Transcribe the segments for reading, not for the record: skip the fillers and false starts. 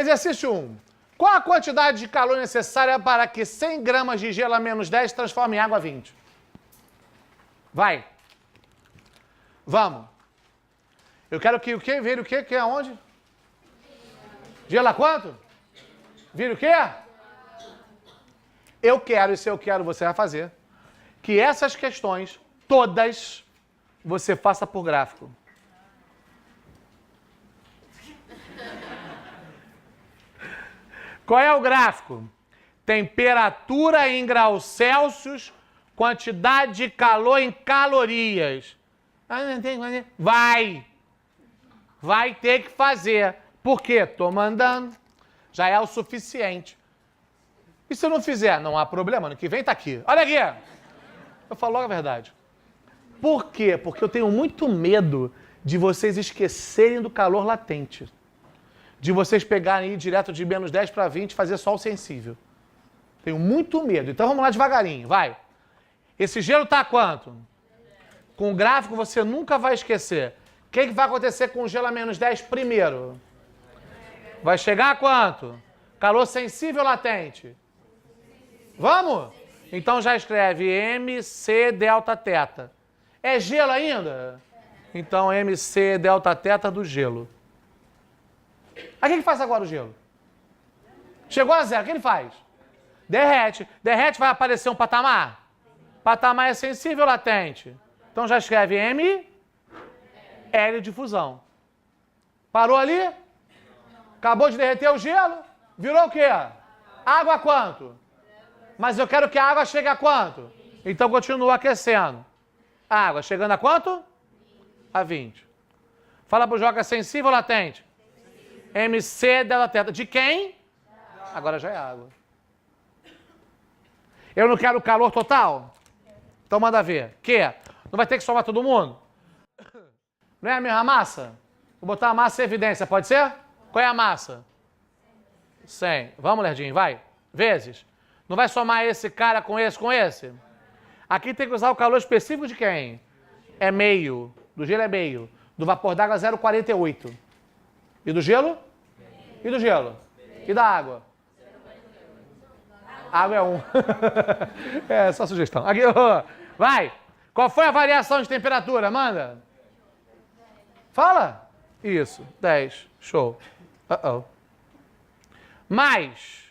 Exercício 1. Qual a quantidade de calor necessária para que 100 gramas de gelo a -10 transforme em água a 20? Vai. Vamos. Eu quero que o quê? Vire o quê? Que é aonde? Gelo a quanto? Vire o quê? Eu quero, e se eu quero, você vai fazer, que essas questões, todas, você faça por gráfico. Qual é o gráfico? Temperatura em graus Celsius, quantidade de calor em calorias. Vai ter que fazer. Por quê? Estou mandando. Já é o suficiente. E se eu não fizer? Não há problema. Ano que vem tá aqui. Olha aqui. Eu falo logo a verdade. Por quê? Porque eu tenho muito medo de vocês esquecerem do calor latente. De vocês pegarem e ir direto de -10 para 20 e fazer só o sensível. Tenho muito medo. Então vamos lá devagarinho. Vai. Esse gelo tá a quanto? Com o gráfico você nunca vai esquecer. O que vai acontecer com o gelo a -10 primeiro? Vai chegar a quanto? Calor sensível ou latente? Vamos? Então já escreve MC delta teta. É gelo ainda? Então MC delta teta do gelo. Aí o que faz agora o gelo? Chegou a zero, o que ele faz? Derrete. Derrete, vai aparecer um patamar? Patamar é sensível ou latente? Então já escreve M, L de fusão. Parou ali? Acabou de derreter o gelo? Virou o quê? Água a quanto? Mas eu quero que a água chegue a quanto? Então continua aquecendo. Água chegando a quanto? A 20. Fala pro Joca, sensível ou latente? MC delta teta. De quem? Agora já é água. Eu não quero calor total? Então manda ver. Que? Não vai ter que somar todo mundo? Não é a mesma massa? Vou botar a massa em evidência, pode ser? Qual é a massa? 100. Vamos, Lerdinho, vai. Vezes. Não vai somar esse cara com esse, com esse? Aqui tem que usar o calor específico de quem? É meio. Do gelo é meio. Do vapor d'água 0,48. E do gelo? E do gelo? E da água? Água é 1. É, só sugestão. Aqui, vai. Qual foi a variação de temperatura? Manda. Fala. Isso, 10. Show. Mais.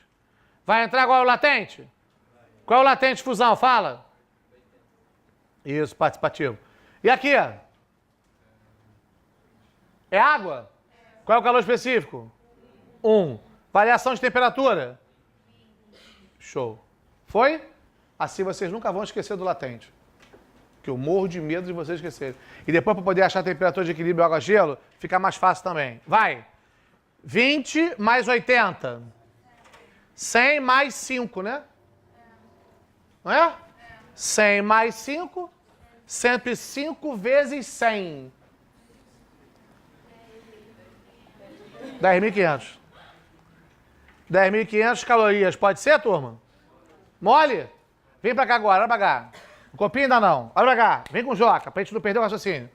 Vai entrar agora o latente? Qual é o latente de fusão? Fala. Isso, participativo. E aqui? É água? Qual é o calor específico? 1. Variação de temperatura? Show. Foi? Assim vocês nunca vão esquecer do latente. Que eu morro de medo de vocês esquecerem. E depois, para poder achar a temperatura de equilíbrio água-gelo, fica mais fácil também. Vai. 20 mais 80. 100 mais 5, né? Não é? 100 mais 5. 105 vezes 100. 10.500. 10.500 calorias. Pode ser, turma? Mole? Vem pra cá agora, olha pra cá. O copinho ainda não. Olha pra cá. Vem com o Joca, pra gente não perder o raciocínio.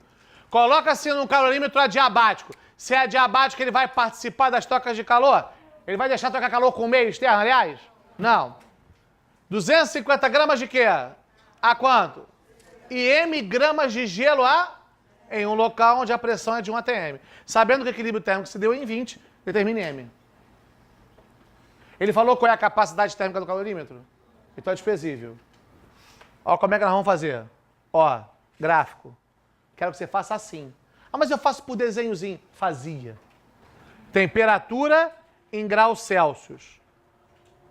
Coloca-se num calorímetro adiabático. Se é adiabático, ele vai participar das trocas de calor? Ele vai deixar trocar calor com o meio externo, aliás? Não. 250 gramas de quê? A quanto? E M gramas de gelo a? Em um local onde a pressão é de 1 atm. Sabendo que o equilíbrio térmico se deu em 20, determine M. Ele falou qual é a capacidade térmica do calorímetro? Então é desprezível. Ó, como é que nós vamos fazer? Ó, gráfico. Quero que você faça assim. Ah, mas eu faço por desenhozinho. Fazia. Temperatura em graus Celsius.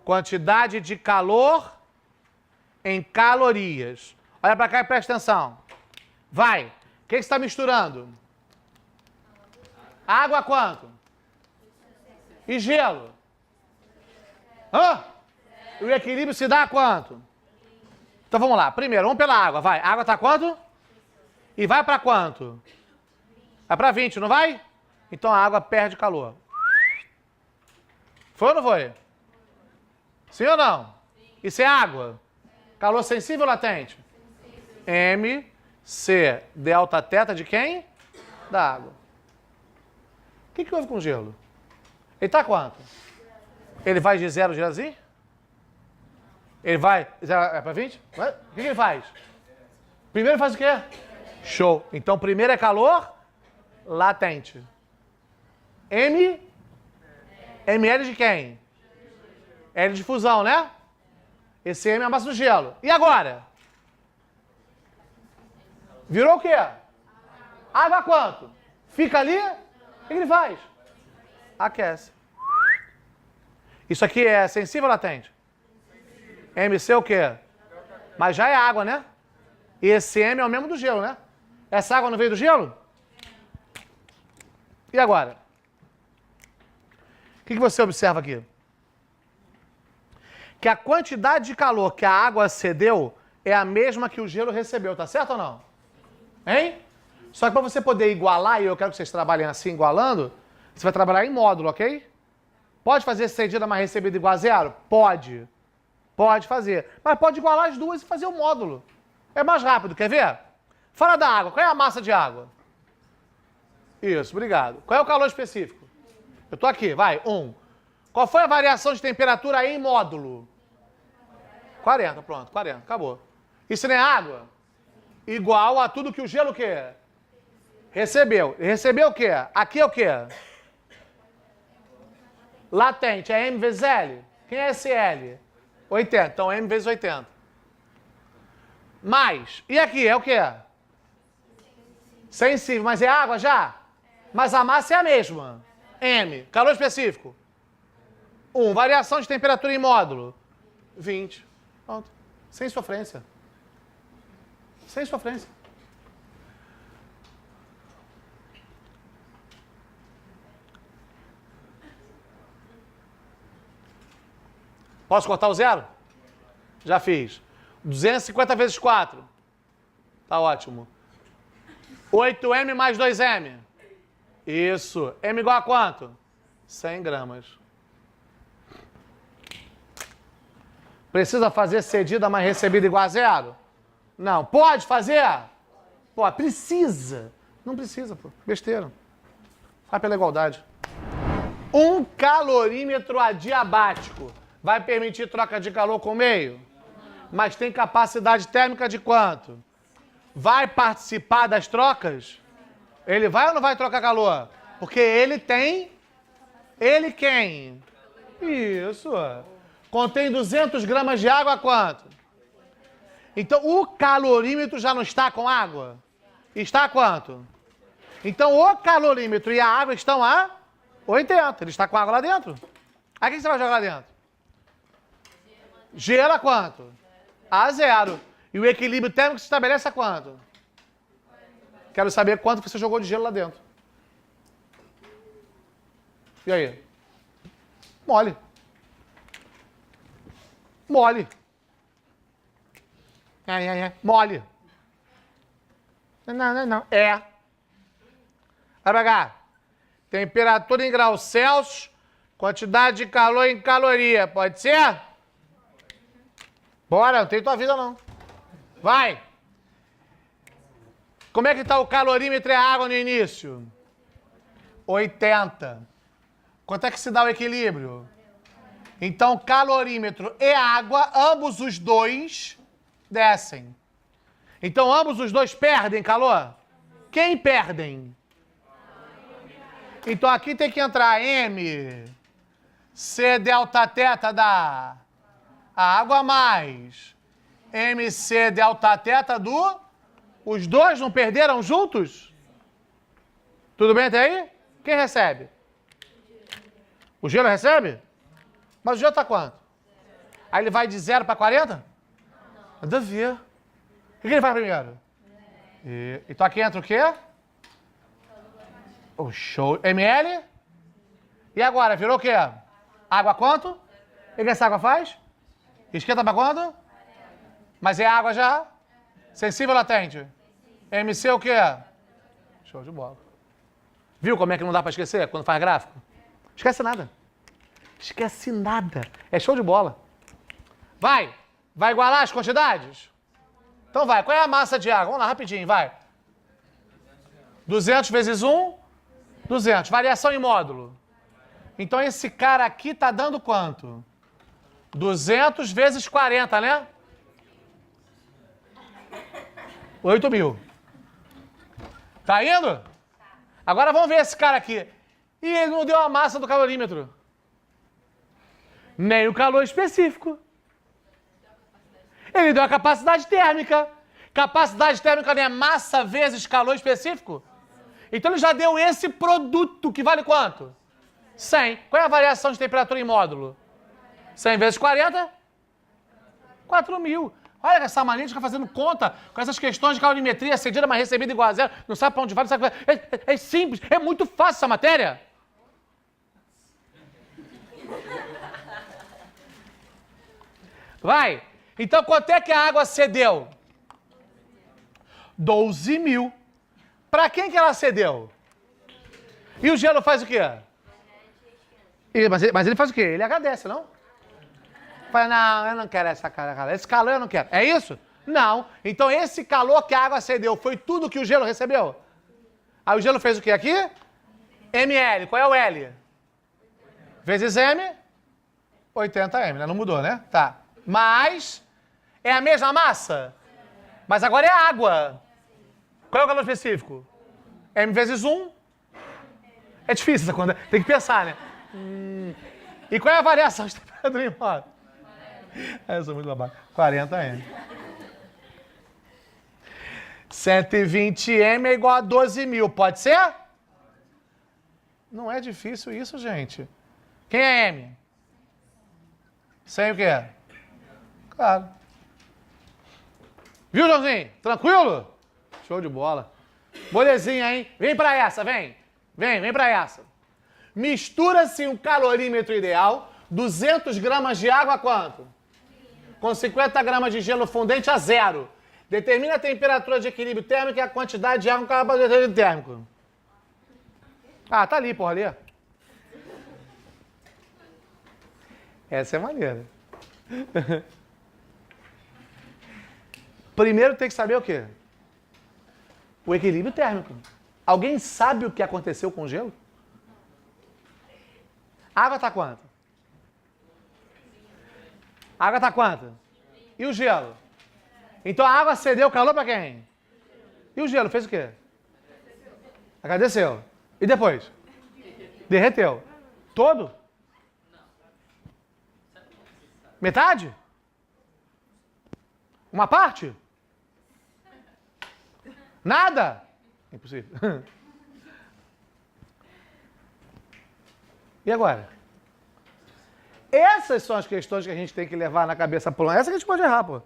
Quantidade de calor em calorias. Olha pra cá e presta atenção. Vai. O que você está misturando? Água quanto? E gelo? Hã? O equilíbrio se dá a quanto? Então vamos lá. Primeiro, vamos pela água. Vai. A água está quanto? E vai para quanto? Vai para 20, não vai? Então a água perde calor. Foi ou não foi? Sim ou não? Isso é água? Calor sensível ou latente? M, C, delta teta de quem? Da água. O que houve com o gelo? Ele tá quanto? Ele vai de 0 assim? Ele vai... É para 20? O que ele faz? Primeiro faz o quê? Show. Então, primeiro é calor latente. ml de quem? L de fusão, né? Esse M é a massa do gelo. E agora? Virou o quê? Água quanto? Fica ali? O que ele faz? Aquece. Isso aqui é sensível ou latente? MC é o quê? Mas já é água, né? E esse M é o mesmo do gelo, né? Essa água não veio do gelo? E agora? O que você observa aqui? Que a quantidade de calor que a água cedeu é a mesma que o gelo recebeu, tá certo ou não? Hein? Só que para você poder igualar, e eu quero que vocês trabalhem assim, igualando, você vai trabalhar em módulo, ok? Pode fazer cedida mais recebida igual a 0? Pode. Pode fazer. Mas pode igualar as duas e fazer o módulo. É mais rápido, quer ver? Fala da água. Qual é a massa de água? Isso, obrigado. Qual é o calor específico? Eu tô aqui, vai. 1. Qual foi a variação de temperatura em módulo? 40, pronto, 40, acabou. Isso não é água? Igual a tudo que o gelo o quê? Recebeu. Recebeu o quê? Aqui é o quê? Latente, é M vezes L? Quem é esse L? 80, então M vezes 80. Mais, e aqui é o quê? Sensível, mas é água já? Mas a massa é a mesma. M, calor específico. 1, variação de temperatura em módulo. 20. Pronto. Sem sofrência. Sem sofrência. Posso cortar o 0? Já fiz. 250 vezes 4. Tá ótimo. 8M mais 2M. Isso. M igual a quanto? 100 gramas. Precisa fazer cedida mais recebida igual a 0? Não. Pode fazer? Pô, precisa. Não precisa, pô. Besteira. Faz pela igualdade. Um calorímetro adiabático vai permitir troca de calor com o meio? Mas tem capacidade térmica de quanto? Vai participar das trocas? Ele vai ou não vai trocar calor? Porque ele tem... Ele quem? Isso. Contém 200 gramas de água a quanto? Então, o calorímetro já não está com água? Está a quanto? Então, o calorímetro e a água estão a 80. Ele está com água lá dentro. Aí, o que você vai jogar lá dentro? Gelo a quanto? A 0. E o equilíbrio térmico se estabelece a quanto? Quero saber quanto você jogou de gelo lá dentro. E aí? Mole. Mole. Mole. Não. É. Vai pra cá. Temperatura em graus Celsius, quantidade de calor em caloria. Pode ser? Bora, não tem tua vida não. Vai. Como é que está o calorímetro e a água no início? 80. Quanto é que se dá o equilíbrio? Então, calorímetro e água, ambos os dois descem. Então, ambos os dois perdem calor? Quem perdem? Então, aqui tem que entrar M, C delta teta dá a água mais MC delta teta do... Os dois não perderam juntos? Tudo bem até aí? Quem recebe? O gelo recebe? Mas o gelo está quanto? Aí ele vai de 0 para 40? Nada a ver. O que ele faz primeiro? Então aqui entra o quê? O show. ML? E agora, virou o quê? Água quanto? O que essa água faz? Esquenta para quanto? Mas é água já? Sensível ou latente? MC o quê? Show de bola. Viu como é que não dá para esquecer quando faz gráfico? Esquece nada. Esquece nada. É show de bola. Vai. Vai igualar as quantidades? Então vai. Qual é a massa de água? Vamos lá, rapidinho, vai. 200 vezes 1, 200. Variação em módulo. Então esse cara aqui tá dando quanto? 200 vezes 40, né? 8.000. Tá indo? Agora vamos ver esse cara aqui. E ele não deu a massa do calorímetro. Nem o calor específico. Ele deu a capacidade térmica. Capacidade térmica não é massa vezes calor específico? Então ele já deu esse produto que vale quanto? 100. Qual é a variação de temperatura em módulo? 100 vezes 40? 4.000. Olha essa mania de ficar fazendo conta com essas questões de calorimetria, cedida mais recebida igual a zero, não sabe para onde vai, não sabe o que vai. É simples, é muito fácil essa matéria. Vai. Então quanto é que a água cedeu? 12.000. Para quem que ela cedeu? E o gelo faz o quê? Mas ele faz o quê? Ele agradece, não? Fala, não, eu não quero essa cara. Esse calor eu não quero. É isso? Não. Então esse calor que a água cedeu foi tudo que o gelo recebeu? Aí o gelo fez o quê aqui? ml. Qual é o L? Vezes M? 80M, né? Não mudou, né? Tá. Mas é a mesma massa? Mas agora é água. Qual é o calor específico? M vezes 1? É difícil essa conta. Tem que pensar, né? E qual é a variação de temperatura em módulo? Eu sou muito babaca. 40M. 120M é igual a 12.000. Pode ser? Não é difícil isso, gente. Quem é M? 100 o quê? Claro. Viu, Joãozinho? Tranquilo? Show de bola. Molezinha, hein? Vem pra essa, vem. Vem pra essa. Mistura-se um calorímetro ideal, 200 gramas de água a quanto? Com 50 gramas de gelo fundente a 0. Determina a temperatura de equilíbrio térmico e a quantidade de água com carboidrato térmico. Ah, tá ali, porra, ali. Essa é maneira. Primeiro tem que saber o quê? O equilíbrio térmico. Alguém sabe o que aconteceu com o gelo? A água está quanto? A água está quanto? E o gelo? Então a água cedeu calor para quem? E o gelo fez o quê? Agradeceu. E depois? Derreteu. Todo? Metade? Uma parte? Nada? Impossível. E agora? Essas são as questões que a gente tem que levar na cabeça. Essa que a gente pode errar, pô.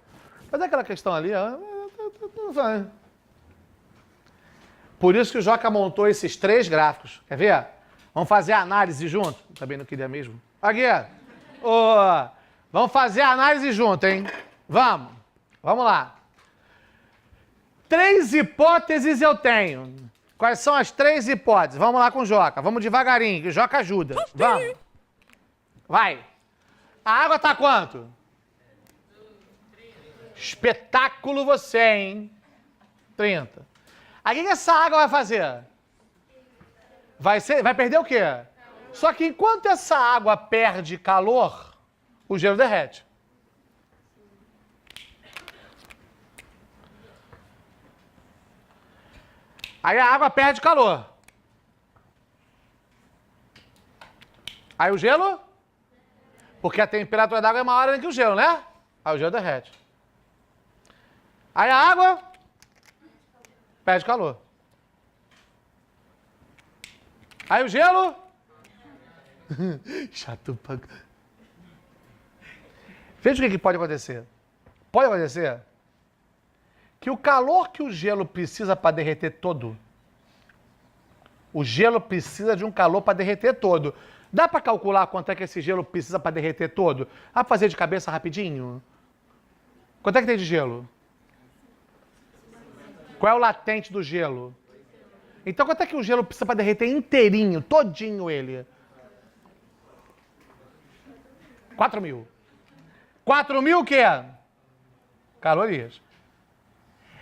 Mas é aquela questão ali, ó. Por isso que o Joca montou esses 3 gráficos. Quer ver? Vamos fazer a análise junto? Também não queria mesmo. Aqui, ó. Vamos fazer a análise junto, hein? Vamos. Vamos lá. 3 hipóteses eu tenho. Quais são as 3 hipóteses? Vamos lá com o Joca. Vamos devagarinho, que o Joca ajuda. Vamos. Vai. A água tá quanto? Espetáculo você, hein? 30. Aí o que essa água vai fazer? Vai perder o quê? Só que enquanto essa água perde calor, o gelo derrete. Aí a água perde calor. Aí o gelo? Porque a temperatura da água é maior do que o gelo, né? Aí o gelo derrete. Aí a água perde calor. Aí o gelo? Chato pra... Veja o que pode acontecer. Pode acontecer que o calor que o gelo precisa para derreter todo, o gelo precisa de um calor para derreter todo. Dá para calcular quanto é que esse gelo precisa para derreter todo? Dá para fazer de cabeça rapidinho? Quanto é que tem de gelo? Qual é o latente do gelo? Então quanto é que o gelo precisa para derreter inteirinho, todinho ele? 4.000. 4.000 o quê? Calorias.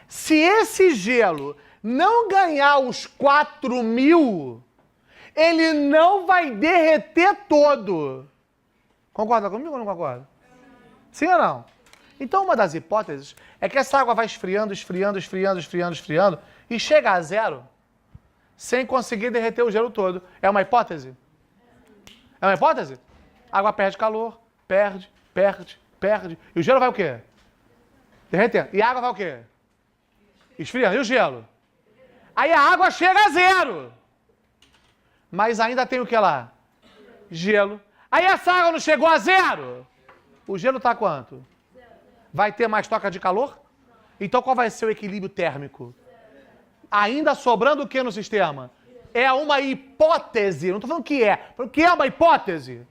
Se esse gelo não ganhar os 4.000, ele não vai derreter todo. Concorda comigo ou não concorda? Sim ou não? Então, uma das hipóteses é que essa água vai esfriando, esfriando, esfriando, esfriando, esfriando e chega a zero sem conseguir derreter o gelo todo. É uma hipótese? É uma hipótese? A água perde calor, perde, perde, perde. E o gelo vai o quê? Derretendo. E a água vai o quê? Esfriando. E o gelo? Aí a água chega a zero. Mas ainda tem o que lá? Gelo. Aí essa água não chegou a zero? O gelo está quanto? Vai ter mais troca de calor? Então qual vai ser o equilíbrio térmico? Ainda sobrando o que no sistema? É uma hipótese. Não estou falando que é. Falando que é uma hipótese.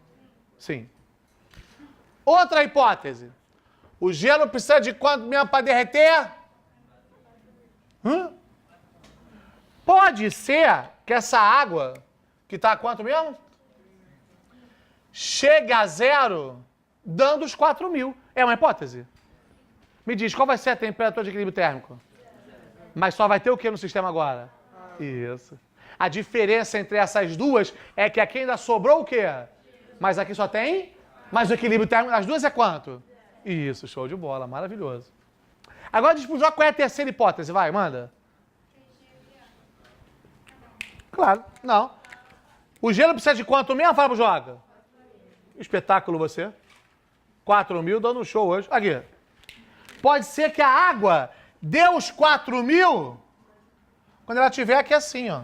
Sim. Outra hipótese. O gelo precisa de quanto mesmo para derreter? Pode ser que essa água, que está a quanto mesmo? Chegue a zero, dando os 4.000. É uma hipótese? Me diz, qual vai ser a temperatura de equilíbrio térmico? Mas só vai ter o que no sistema agora? Isso. A diferença entre essas duas é que aqui ainda sobrou o quê? Mas aqui só tem? Mas o equilíbrio térmico das duas é quanto? Isso, show de bola, maravilhoso. Agora diz pro Jó qual é a terceira hipótese, vai, manda. Claro, não. O gelo precisa de quanto mesmo? Fala pro Joga. Espetáculo você. 4.000, dando um show hoje. Aqui. Pode ser que a água dê os 4.000 quando ela estiver aqui assim, ó.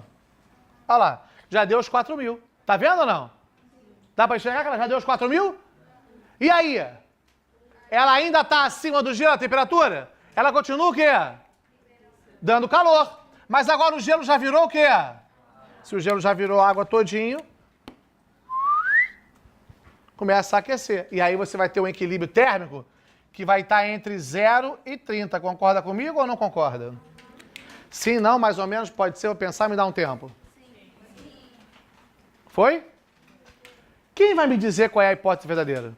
Olha lá, já deu os 4.000. Tá vendo ou não? Dá pra enxergar que ela já deu os 4.000? E aí? Ela ainda tá acima do gelo, a temperatura? Ela continua o quê? Dando calor. Mas agora o gelo já virou o quê? Se o gelo já virou água todinho, começa a aquecer. E aí você vai ter um equilíbrio térmico que vai estar entre 0 e 30. Concorda comigo ou não concorda? Sim, não, mais ou menos, pode ser, eu pensar, me dá um tempo. Foi? Quem vai me dizer qual é a hipótese verdadeira?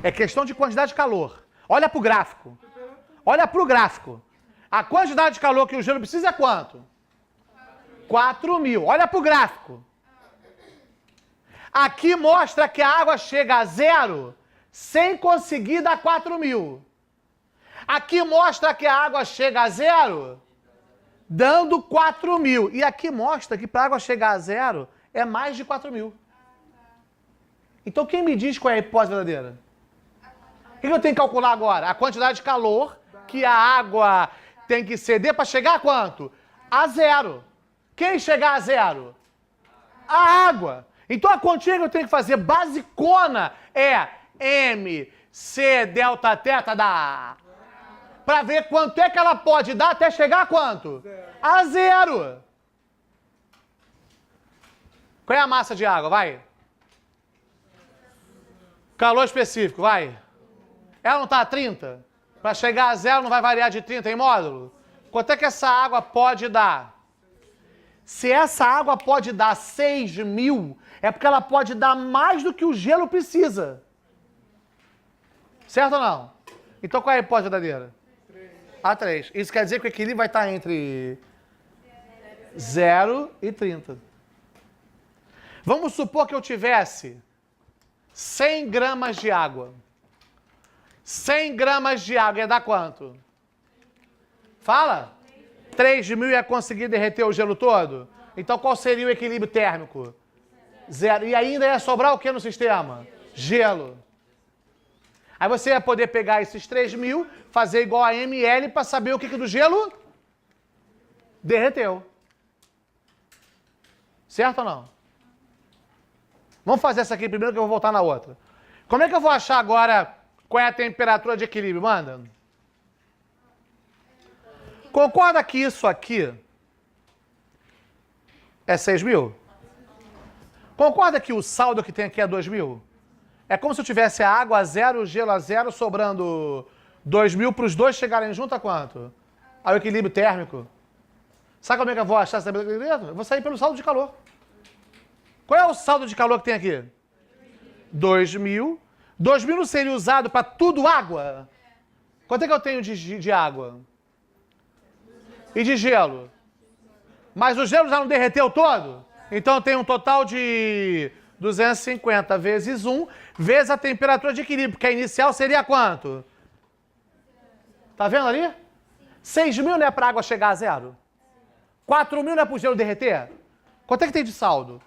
É questão de quantidade de calor. Olha para o gráfico. Olha para o gráfico. A quantidade de calor que o gelo precisa é quanto? 4.000. Olha para o gráfico. Aqui mostra que a água chega a zero sem conseguir dar 4.000. Aqui mostra que a água chega a zero dando 4.000. E aqui mostra que para a água chegar a zero é mais de 4.000. Então quem me diz qual é a hipótese verdadeira? O que eu tenho que calcular agora? A quantidade de calor que a água tem que ceder para chegar a quanto? A zero. Quem chegar a zero? A água. Então a continha que eu tenho que fazer basicona é MC delta teta da A. Para ver quanto é que ela pode dar até chegar a quanto? A zero. Qual é a massa de água? Vai. Calor específico, vai. Ela não está a 30? Para chegar a zero não vai variar de 30 em módulo? Quanto é que essa água pode dar? Se essa água pode dar 6.000, é porque ela pode dar mais do que o gelo precisa. Certo ou não? Então qual é a hipótese verdadeira? A 3. Isso quer dizer que o equilíbrio vai estar entre 0 e 30. Vamos supor que eu tivesse 100 gramas de água. 100 gramas de água ia dar quanto? Fala. 3.000 ia conseguir derreter o gelo todo? Então qual seria o equilíbrio térmico? 0. E ainda ia sobrar o que no sistema? Gelo. Aí você ia poder pegar esses 3.000, fazer igual a ml para saber o que do gelo derreteu. Certo ou não? Vamos fazer essa aqui primeiro que eu vou voltar na outra. Como é que eu vou achar agora qual é a temperatura de equilíbrio? Manda. Concorda que isso aqui é 6.000? Concorda que o saldo que tem aqui é 2.000? É como se eu tivesse a água a zero, o gelo a zero, sobrando 2.000 para os dois chegarem junto a quanto? Ao equilíbrio térmico. Sabe como é que eu vou achar essa temperatura? Eu vou sair pelo saldo de calor. Qual é o saldo de calor que tem aqui? 2.000. 2.000 não seria usado para tudo água? Quanto é que eu tenho de água? E de gelo? Mas o gelo já não derreteu todo? Então eu tenho um total de 250 vezes 1, vezes a temperatura de equilíbrio, que a inicial seria quanto? Tá vendo ali? 6.000 não é para a água chegar a zero? 4.000 não é para o gelo derreter? Quanto é que tem de saldo?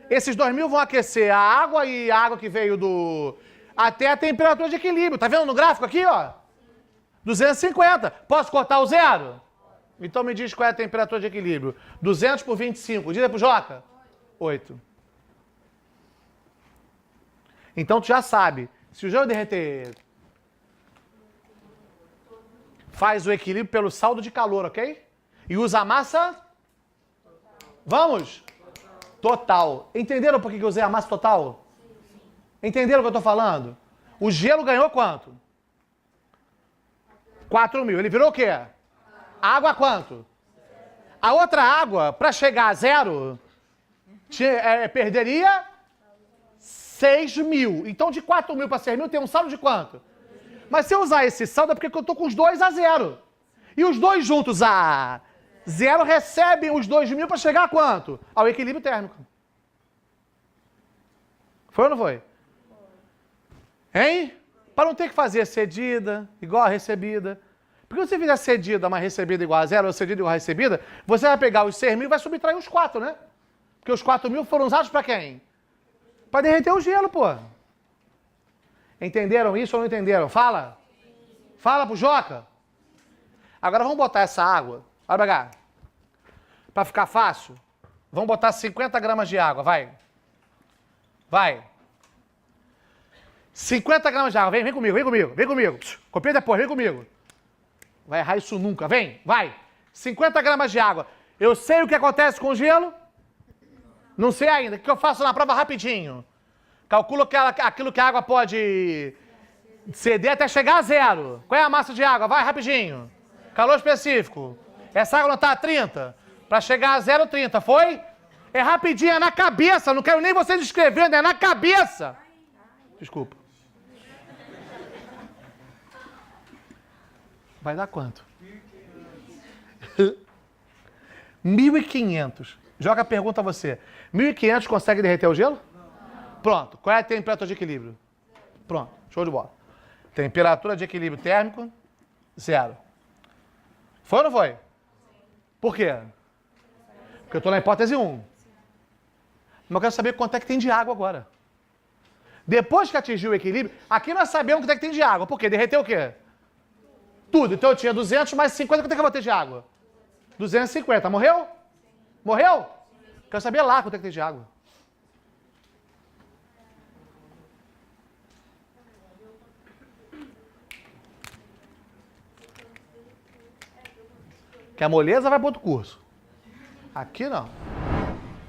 Esses 2.000 vão aquecer a água e a água que veio do... até a temperatura de equilíbrio. Tá vendo no gráfico aqui, ó? 250. Posso cortar o zero? Então me diz qual é a temperatura de equilíbrio. 200 por 25. Diz aí pro Joca. 8. Então tu já sabe. Se o gelo derreter, faz o equilíbrio pelo saldo de calor, ok? E usa a massa... Vamos? Total. Entenderam por que eu usei a massa total? Entenderam o que eu estou falando? O gelo ganhou quanto? 4.000. Ele virou o quê? Água quanto? A outra água, para chegar a zero, perderia 6.000. Então, de 4.000 para 6.000 tem um saldo de quanto? Mas se eu usar esse saldo é porque eu estou com os dois a zero. E os dois juntos a zero recebem os 2.000 para chegar a quanto? Ao equilíbrio térmico. Foi ou não foi? Hein? Para não ter que fazer cedida igual a recebida. Porque se você fizer cedida mais recebida igual a zero, ou cedida igual a recebida, você vai pegar os 6.000 e vai subtrair os 4, né? Porque os 4.000 foram usados para quem? Para derreter o gelo, pô. Entenderam isso ou não entenderam? Fala. Fala pro Joca. Agora vamos botar essa água. Olha pra cá. Para ficar fácil, vamos botar 50 gramas de água, vai. Vai. 50 gramas de água, vem comigo, vem comigo, vem comigo. Copia depois, vem comigo. Vai errar isso nunca, vem, vai. 50 gramas de água. Eu sei o que acontece com o gelo? Não sei ainda. O que eu faço na prova rapidinho? Calculo aquilo que a água pode ceder até chegar a zero. Qual é a massa de água? Vai, rapidinho. Calor específico. Essa água não está a 30? Para chegar a 0,30, foi? É rapidinho, é na cabeça. Não quero nem vocês escrevendo, é na cabeça. Desculpa. Vai dar quanto? 1.500. Joga a pergunta a você. 1.500 consegue derreter o gelo? Pronto. Qual é a temperatura de equilíbrio? Pronto. Show de bola. Temperatura de equilíbrio térmico, 0. Foi ou não foi? Por quê? Porque eu estou na hipótese 1. Mas eu quero saber quanto é que tem de água agora. Depois que atingiu o equilíbrio, aqui nós sabemos quanto é que tem de água. Por quê? Derreteu o quê? Tudo. Então eu tinha 200 mais 50, quanto é que eu vou ter de água? 250. Morreu? Morreu? Quero saber lá quanto é que tem de água. Que a moleza vai para outro curso. Aqui não.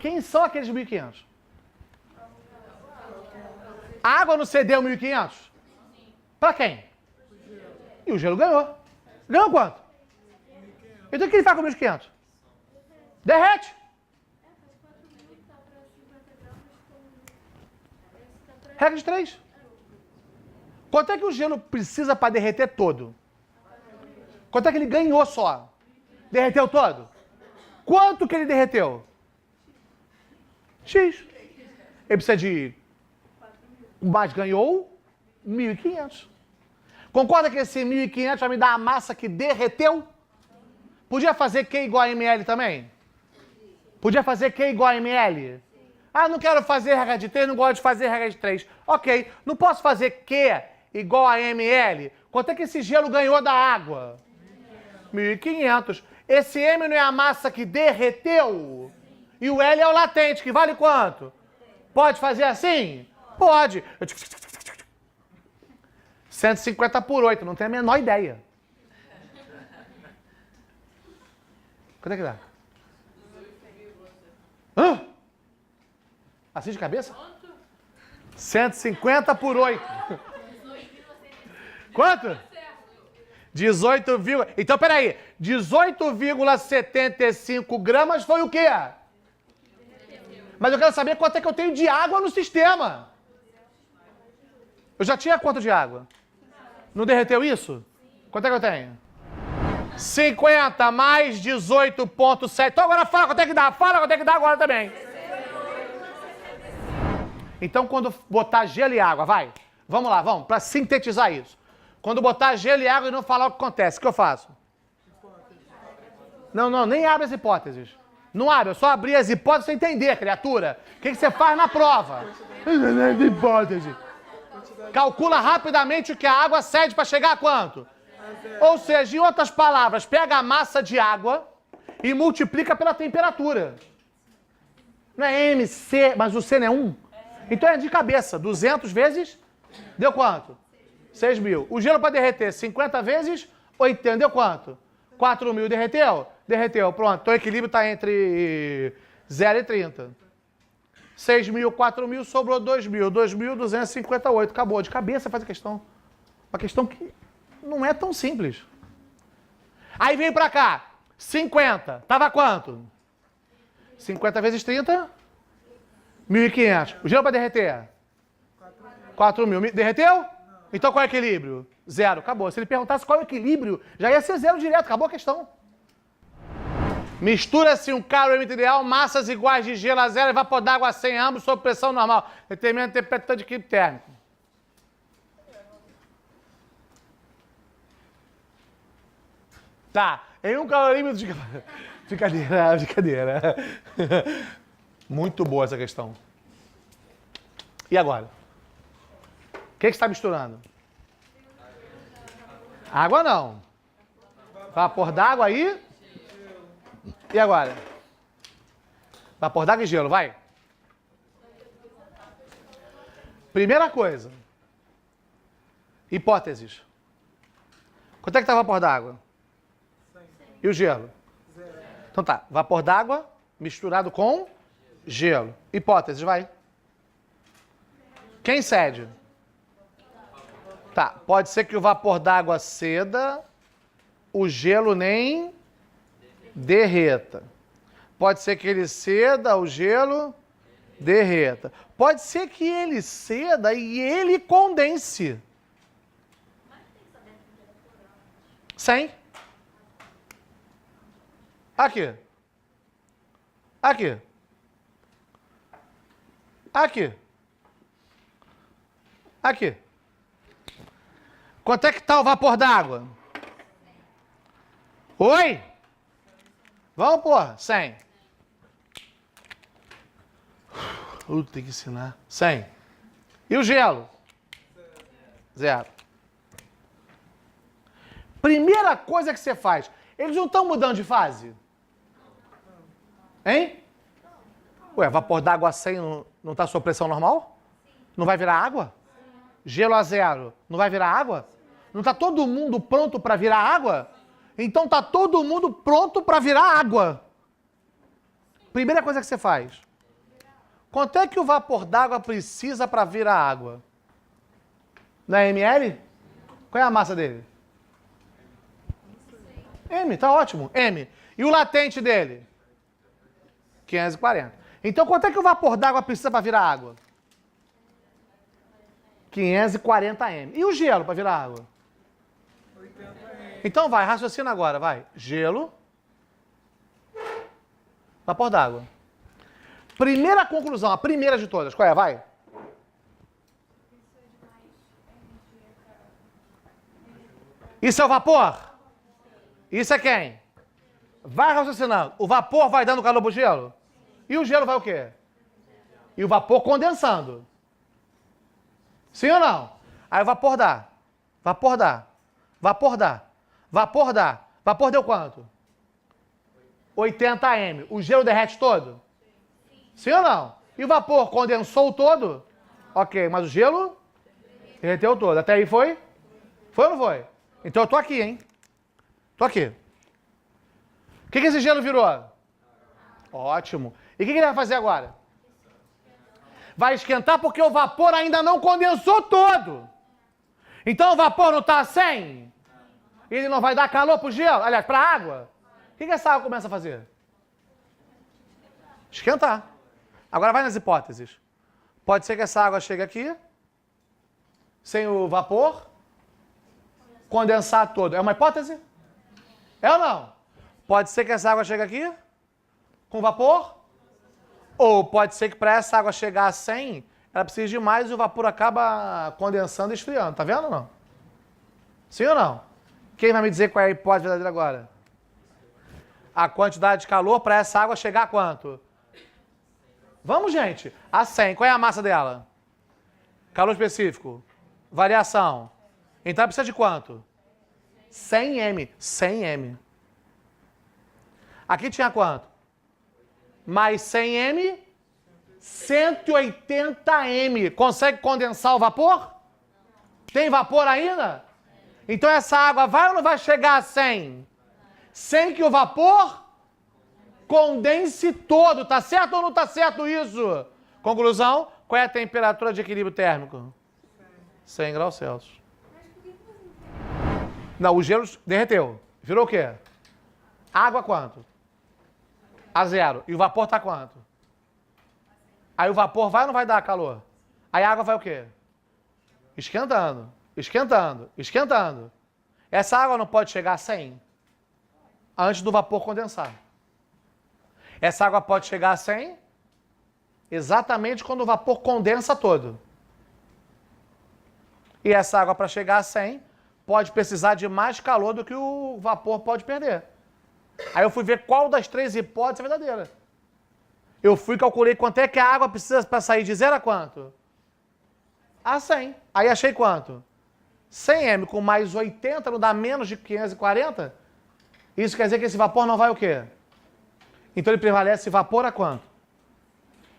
Quem são aqueles 1.500? A água não cedeu 1.500? Para quem? E o gelo ganhou. Ganhou quanto? Então o que ele faz com 1.500? Derrete. Regra de 3. Quanto é que o gelo precisa para derreter todo? Quanto é que ele ganhou só? Derreteu todo? Quanto que ele derreteu? X. Ele precisa de... Mas ganhou 1.500. Concorda que esse 1.500 vai me dar a massa que derreteu? Podia fazer Q igual a ml também? Podia fazer Q igual a ml? Ah, não quero fazer regra de 3, não gosto de fazer regra de 3. Ok, não posso fazer Q igual a ml? Quanto é que esse gelo ganhou da água? 1.500. Esse M não é a massa que derreteu? E o L é o latente, que vale quanto? Pode fazer assim? Pode. 150 por 8, não tenho a menor ideia. Quanto é que dá? Hã? Assim de cabeça? 150 por 8. Quanto? 18, então, peraí. 18,75 gramas foi o quê? Mas eu quero saber quanto é que eu tenho de água no sistema. Eu já tinha quanto de água? Não derreteu isso? Quanto é que eu tenho? 50 mais 18,7. Então agora fala quanto é que dá. Fala quanto é que dá agora também. Então quando botar gelo e água, vai. Vamos lá, vamos, para sintetizar isso. Quando botar gelo e água e não falar o que acontece, o que eu faço? Não, nem abre as hipóteses. Não abre, eu só abri as hipóteses pra você entender, criatura. O que você faz na prova? Hipótese. Calcula rapidamente o que a água cede para chegar a quanto? Ou seja, em outras palavras, pega a massa de água e multiplica pela temperatura. Não é MC, mas o C não é 1? Então é de cabeça. 200 vezes, deu quanto? 6.000. O gelo para derreter 50 vezes, 80, deu quanto? 4.000, derreteu? Derreteu, pronto. Então o equilíbrio está entre 0 e 30. 6.000, 4.000, sobrou 2.000. 2.258, acabou. De cabeça faz a questão. Uma questão que não é tão simples. Aí vem pra cá. 50. Tava quanto? 50 vezes 30? 1.500. O gelo para derreter? 4.000. Derreteu? Então qual é o equilíbrio? 0. Acabou. Se ele perguntasse qual é o equilíbrio, já ia ser 0 direto. Acabou a questão. Mistura-se um calor ideal, massas iguais de gelo a 0 e vapor d'água a 100, ambos sob pressão normal. Determina a temperatura de equilíbrio térmico. Tá. Em um calorímetro de... Brincadeira. Muito boa essa questão. E agora? O que você está misturando? Água não. Vapor d'água aí. E agora? Vapor d'água e gelo, vai. Primeira coisa. Hipóteses. Quanto é que tá o vapor d'água? E o gelo? Então tá, vapor d'água misturado com gelo. Hipóteses, vai. Quem cede? Tá, pode ser que o vapor d'água ceda, o gelo nem derreta. Pode ser que ele ceda, o gelo derreta. Pode ser que ele ceda e ele condense. 100. Aqui. Aqui. Aqui. Aqui. Quanto é que está o vapor d'água? Oi? Vamos, porra. 100. Tem que ensinar. 100. E o gelo? 0. Primeira coisa que você faz. Eles não estão mudando de fase? Hein? Ué, vapor d'água a 100 não está sob pressão normal? Não vai virar água? Gelo a 0 não vai virar água? Não está todo mundo pronto para virar água? Então está todo mundo pronto para virar água. Primeira coisa que você faz. Quanto é que o vapor d'água precisa para virar água? Não é ml? Qual é a massa dele? M, tá ótimo. M. E o latente dele? 540. Então quanto é que o vapor d'água precisa para virar água? 540 M. E o gelo para virar água? 80 M. Então vai, raciocina agora, vai. Gelo. Vapor d'água. Primeira conclusão, a primeira de todas. Qual é? Vai. Isso é o vapor? Isso é quem? Vai raciocinando. O vapor vai dando calor pro gelo? E o gelo vai o quê? E o vapor condensando. Sim ou não? Aí o vapor dá. Vapor dá. Vapor dá. Vapor dá. Vapor deu quanto? 80 M. O gelo derrete todo? Sim ou não? E o vapor condensou todo? Ok, mas o gelo derreteu todo. Até aí foi? Foi ou não foi? Então eu tô aqui, hein? Tô aqui. O que esse gelo virou? Ótimo. E o que ele vai fazer agora? Vai esquentar porque o vapor ainda não condensou todo. Então o vapor não está a 100? Ele não vai dar calor para o gelo? Aliás, para a água? O que essa água começa a fazer? Esquentar. Agora vai nas hipóteses. Pode ser que essa água chegue aqui, sem o vapor, condensar todo. É uma hipótese? É ou não? Pode ser que essa água chegue aqui com vapor, ou pode ser que para essa água chegar a 100, ela precisa de mais e o vapor acaba condensando e esfriando. Tá vendo ou não? Sim ou não? Quem vai me dizer qual é a hipótese verdadeira agora? A quantidade de calor para essa água chegar a quanto? Vamos, gente. A 100. Qual é a massa dela? Calor específico. Variação. Então ela precisa de quanto? 100 M. 100 M. Aqui tinha quanto? Mais 100 M, 180 M. Consegue condensar o vapor? Tem vapor ainda? Então essa água vai ou não vai chegar a 100? Sem que o vapor condense todo. Tá certo ou não tá certo isso? Conclusão, qual é a temperatura de equilíbrio térmico? 100 graus Celsius. Não, o gelo derreteu. Virou o quê? Água quanto? A 0. E o vapor tá quanto? Aí o vapor vai ou não vai dar calor? Aí a água vai o quê? Esquentando, esquentando, esquentando. Essa água não pode chegar a 100 antes do vapor condensar. Essa água pode chegar a 100 exatamente quando o vapor condensa todo. E essa água, para chegar a 100, pode precisar de mais calor do que o vapor pode perder. Aí eu fui ver qual das 3 hipóteses é verdadeira. Eu fui e calculei quanto é que a água precisa para sair de 0 a quanto? A 100. Aí achei quanto? 100 M com mais 80 não dá menos de 540? Isso quer dizer que esse vapor não vai o quê? Então ele prevalece vapor a quanto?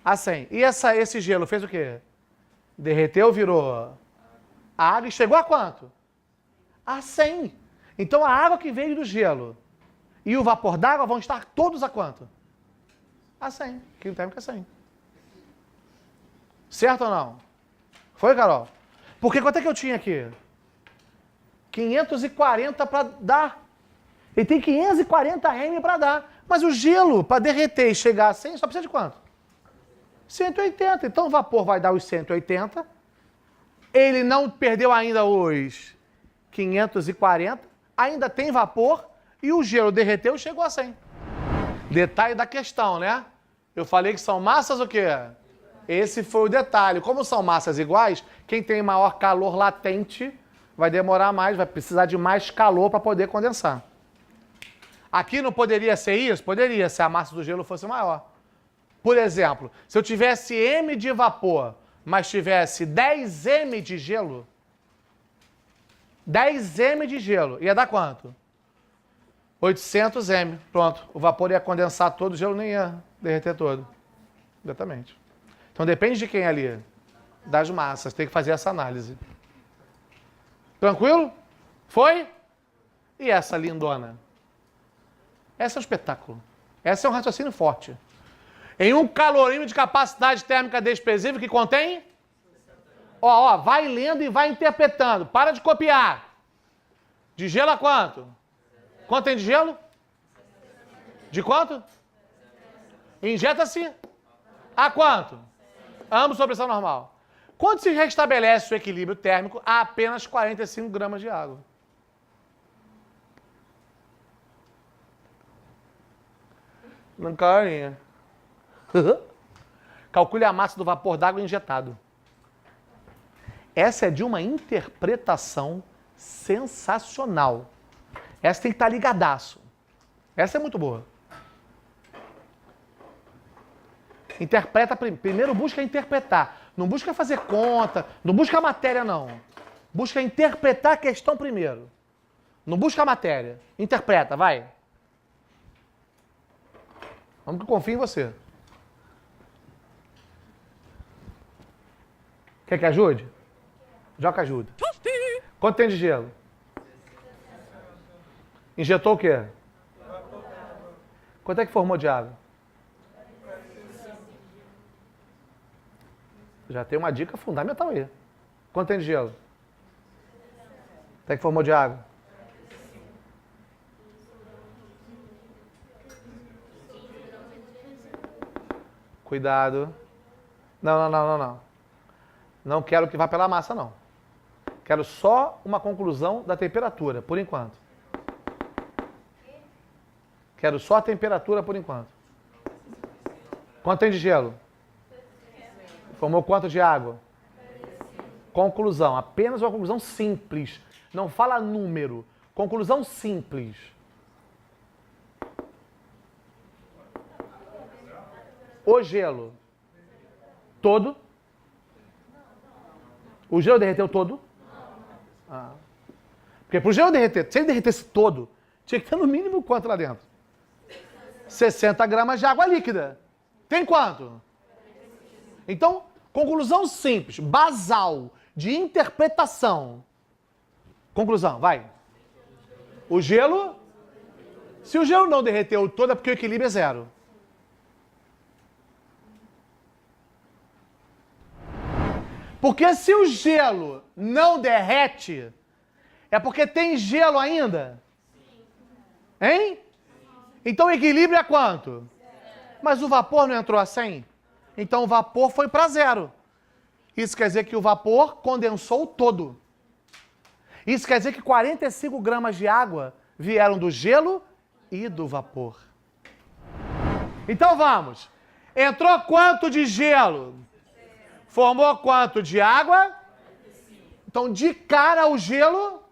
A 100. E esse gelo fez o quê? Derreteu, virou água e chegou a quanto? A 100. Então a água que veio do gelo e o vapor d'água vão estar todos a quanto? A 100. Equilíbrio térmico é 100. Certo ou não? Foi, Carol? Porque quanto é que eu tinha aqui? 540 para dar. Ele tem 540 M para dar. Mas o gelo, para derreter e chegar a 100, só precisa de quanto? 180. Então o vapor vai dar os 180. Ele não perdeu ainda os 540. Ainda tem vapor. E o gelo derreteu e chegou a 100. Detalhe da questão, né? Eu falei que são massas o quê? Esse foi o detalhe. Como são massas iguais, quem tem maior calor latente vai demorar mais, vai precisar de mais calor para poder condensar. Aqui não poderia ser isso? Poderia, se a massa do gelo fosse maior. Por exemplo, se eu tivesse M de vapor, mas tivesse 10 M de gelo, 10 M de gelo, ia dar quanto? 800 M. Pronto. O vapor ia condensar todo, o gelo nem ia derreter todo. Exatamente. Então depende de quem ali. Das massas. Tem que fazer essa análise. Tranquilo? Foi? E essa lindona? Essa é um espetáculo. Essa é um raciocínio forte. Em um calorímetro de capacidade térmica desprezível que contém... Ó, vai lendo e vai interpretando. Para de copiar. De gelo a quanto? Quanto tem de gelo? De quanto? Injeta-se a quanto? Ambos sob pressão normal. Quando se restabelece o equilíbrio térmico a apenas 45 gramas de água? Não carinha. Calcule a massa do vapor d'água injetado. Essa é de uma interpretação sensacional. Essa tem que estar ligadaço. Essa é muito boa. Interpreta primeiro, busca interpretar. Não busca fazer conta, não busca a matéria, não. Busca interpretar a questão primeiro. Não busca a matéria. Interpreta, vai. Vamos que eu confio em você. Quer que ajude? Joca ajuda. Quanto tem de gelo? Injetou o quê? Quanto é que formou de água? Já tem uma dica fundamental aí. Quanto tem de gelo? Quanto é que formou de água? Cuidado. Não. Não quero que vá pela massa, não. Quero só uma conclusão da temperatura, por enquanto. Quero só a temperatura por enquanto. Quanto tem de gelo? Formou quanto de água? Conclusão. Apenas uma conclusão simples. Não fala número. Conclusão simples. O gelo. Todo? O gelo derreteu todo? Ah. Porque para o gelo derreter, se ele derretesse todo, tinha que ter no mínimo quanto lá dentro? 60 gramas de água líquida. Tem quanto? Então, conclusão simples, basal, de interpretação. Conclusão, vai. O gelo, se o gelo não derreteu todo, é porque o equilíbrio é zero. Porque se o gelo não derrete, é porque tem gelo ainda? Hein? Então o equilíbrio é quanto? Mas o vapor não entrou a 100? Então o vapor foi para zero. Isso quer dizer que o vapor condensou todo. Isso quer dizer que 45 gramas de água vieram do gelo e do vapor. Então vamos. Entrou quanto de gelo? Formou quanto de água? Então, de cara o gelo.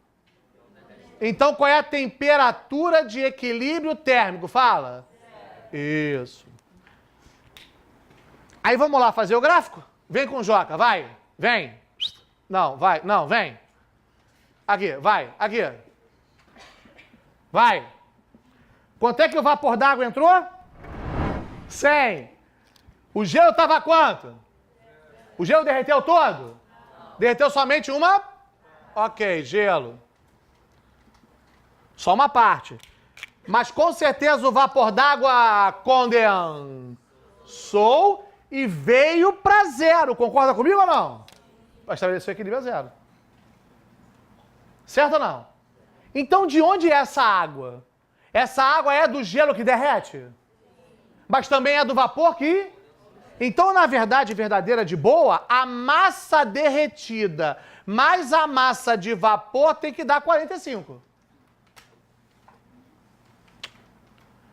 Então, qual é a temperatura de equilíbrio térmico? Fala. Isso. Aí vamos lá fazer o gráfico? Vem com o Joca, vai. Vem. Não, vai. Não, vem. Aqui, vai. Aqui. Vai. Quanto é que o vapor d'água entrou? 100. O gelo estava quanto? O gelo derreteu todo? Derreteu somente uma? Ok, gelo. Só uma parte. Mas com certeza o vapor d'água condensou e veio para zero. Concorda comigo ou não? Para estabelecer o equilíbrio a zero. Certo ou não? Então de onde é essa água? Essa água é do gelo que derrete? Mas também é do vapor que... Então, na verdade verdadeira de boa, a massa derretida mais a massa de vapor tem que dar 45.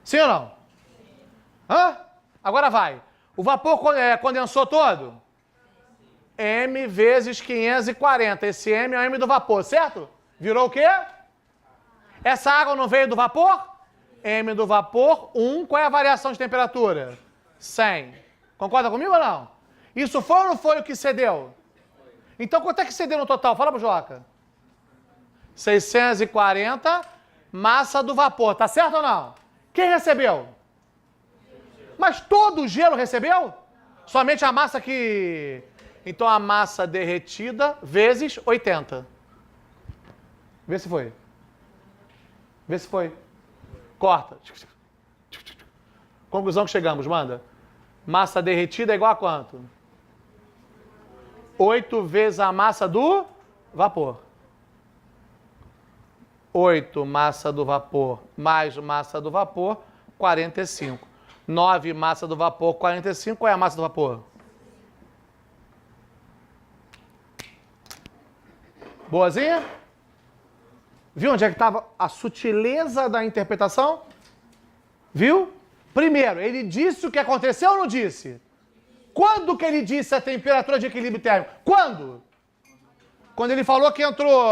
Sim ou não? Hã? Agora vai. O vapor condensou todo? M vezes 540. Esse M é o M do vapor, certo? Virou o quê? Essa água não veio do vapor? M do vapor, 1. Qual é a variação de temperatura? 100. Concorda comigo ou não? Isso foi ou não foi o que cedeu? Então, quanto é que cedeu no total? Fala pro Joca. 640, massa do vapor. Tá certo ou não? Quem recebeu? Mas todo o gelo recebeu? Somente a massa que... Então, a massa derretida vezes 80. Vê se foi. Vê se foi. Corta. Conclusão que chegamos, manda. Massa derretida é igual a quanto? 8 vezes a massa do vapor. 8 massa do vapor mais massa do vapor, 45. 9 massa do vapor, 45. Qual é a massa do vapor? Boazinha? Viu onde é que estava a sutileza da interpretação? Viu? Primeiro, ele disse o que aconteceu ou não disse? Quando que ele disse a temperatura de equilíbrio térmico? Quando? Quando ele falou que entrou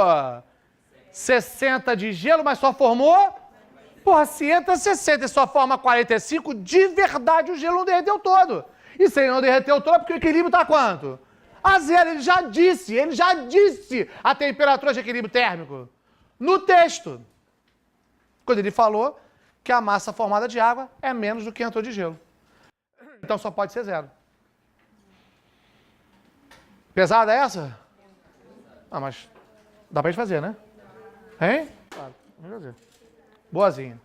60 de gelo, mas só formou... Porra, se entra 60 e só forma 45, de verdade o gelo não derreteu todo. E se ele não derreteu todo, é porque o equilíbrio está quanto? A zero, ele já disse a temperatura de equilíbrio térmico. No texto. Quando ele falou que a massa formada de água é menos do que entrou de gelo. Então só pode ser zero. Pesada essa? Ah, mas dá pra gente fazer, né? Hein? Claro, vamos fazer. Boazinha.